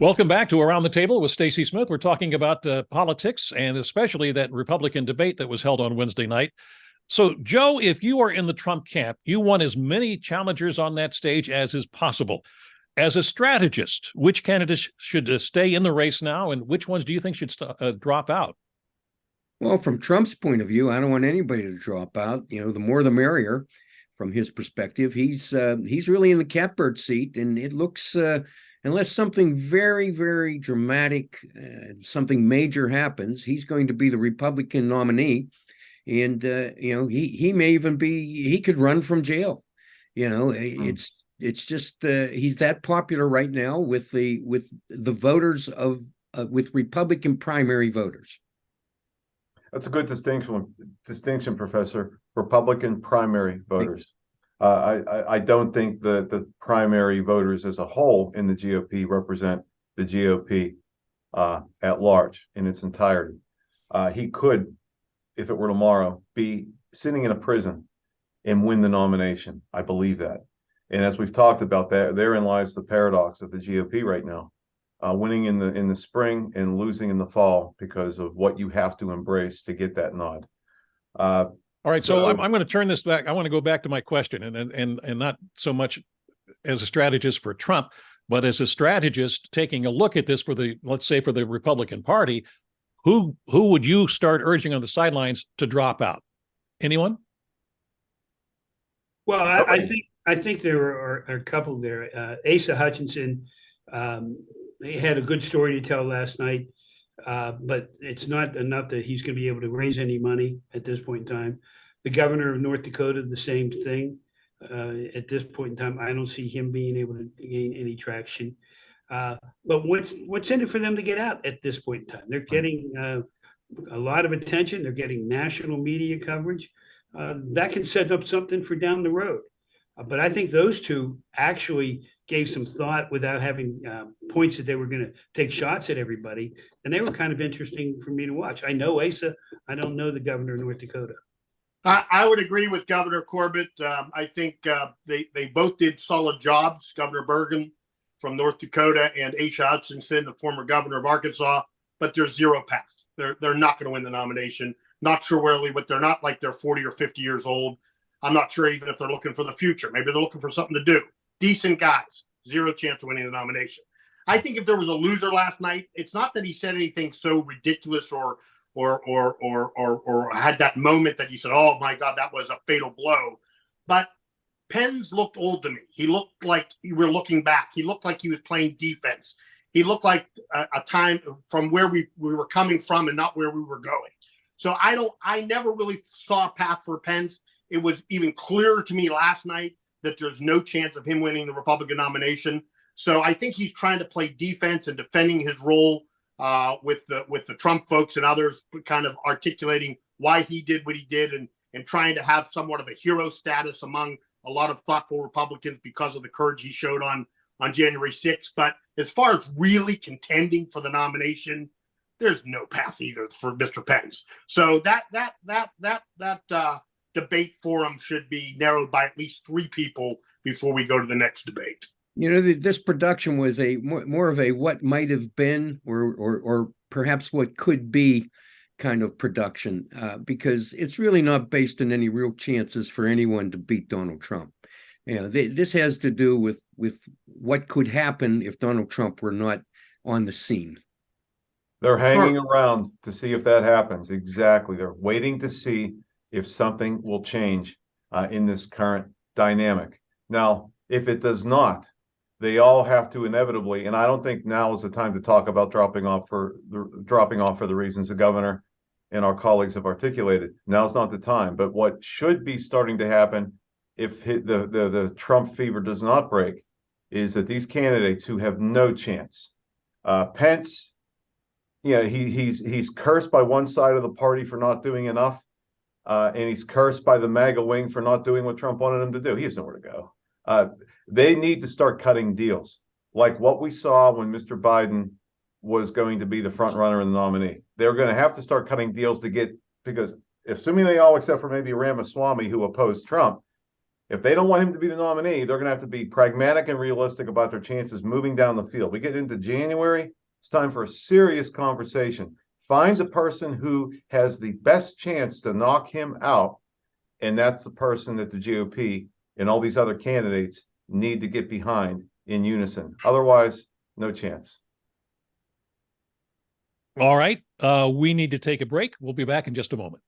Welcome back to Around the Table with Stacy Smith. We're talking about politics and especially that Republican debate that was held on Wednesday night. So, Joe, if you are in the Trump camp, you want as many challengers on that stage as is possible. As a strategist, which candidates should stay in the race now, and which ones do you think should drop out? Well, from Trump's point of view, I don't want anybody to drop out. You know, the more the merrier. From his perspective, he's really in the catbird seat, and it looks unless something very, very dramatic, something major happens, he's going to be the Republican nominee. And he may even he could run from jail. It's just he's that popular right now with the voters with Republican primary voters. That's a good distinction, Professor. Republican primary voters. I don't think the primary voters as a whole in the GOP represent the GOP at large in its entirety. He could, if it were tomorrow, be sitting in a prison and win the nomination. I believe that. And as we've talked about, therein lies the paradox of the GOP right now. Winning in the spring and losing in the fall because of what you have to embrace to get that nod. All right, so I'm going to turn this back. I want to go back to my question, and not so much as a strategist for Trump, but as a strategist taking a look at this for let's say for the Republican Party. Who would you start urging on the sidelines to drop out? Anyone? Well, I think there are a couple there. Asa Hutchinson, he had a good story to tell last night, but it's not enough that he's going to be able to raise any money at this point in time. The governor of North Dakota, the same thing. At this point in time, I don't see him being able to gain any traction. But what's in it for them to get out at this point in time? They're getting a lot of attention. They're getting national media coverage. That can set up something for down the road. But I think those two actually gave some thought without having points that they were going to take shots at everybody. And they were kind of interesting for me to watch. I know Asa. I don't know the governor of North Dakota. I would agree with Governor Corbett. I think they both did solid jobs. Governor Bergen from North Dakota and Asa Hutchinson, the former governor of Arkansas. But there's zero path. They're not going to win the nomination. Not sure really, but they're not like they're 40 or 50 years old. I'm not sure even if they're looking for the future. Maybe they're looking for something to do. Decent guys, zero chance of winning the nomination. I think if there was a loser last night, it's not that he said anything so ridiculous or had that moment that you said, "Oh my God, that was a fatal blow." But Pence looked old to me. He looked like you were looking back. He looked like he was playing defense. He looked like a time from where we were coming from and not where we were going. So I never really saw a path for Pence. It was even clearer to me last night that there's no chance of him winning the Republican nomination. So I think he's trying to play defense and defending his role with the Trump folks and others, kind of articulating why he did what he did and trying to have somewhat of a hero status among a lot of thoughtful Republicans because of the courage he showed on January 6th. But as far as really contending for the nomination, there's no path either for Mr. Pence. So that debate forum should be narrowed by at least three people before we go to the next debate. You know, this production was a more of a what might have been or perhaps what could be kind of production, because it's really not based on any real chances for anyone to beat Donald Trump. This has to do with what could happen if Donald Trump were not on the scene. They're hanging around to see if that happens. Exactly. They're waiting to see if something will change in this current dynamic. Now, if it does not, they all have to inevitably, and I don't think now is the time to talk about dropping off for the reasons the governor and our colleagues have articulated. Now's not the time. But what should be starting to happen if the Trump fever does not break is that these candidates who have no chance, Pence, he's cursed by one side of the party for not doing enough. And he's cursed by the MAGA wing for not doing what Trump wanted him to do. He has nowhere to go. They need to start cutting deals, like what we saw when Mr. Biden was going to be the front runner and the nominee. They're going to have to start cutting deals because assuming they all, except for maybe Ramaswamy, who opposed Trump, If they don't want him to be the nominee, they're going to have to be pragmatic and realistic about their chances moving down the field. We get into January, it's time for a serious conversation. Find the person who has the best chance to knock him out, and that's the person that the GOP and all these other candidates need to get behind in unison. Otherwise, no chance. All right. We need to take a break. We'll be back in just a moment.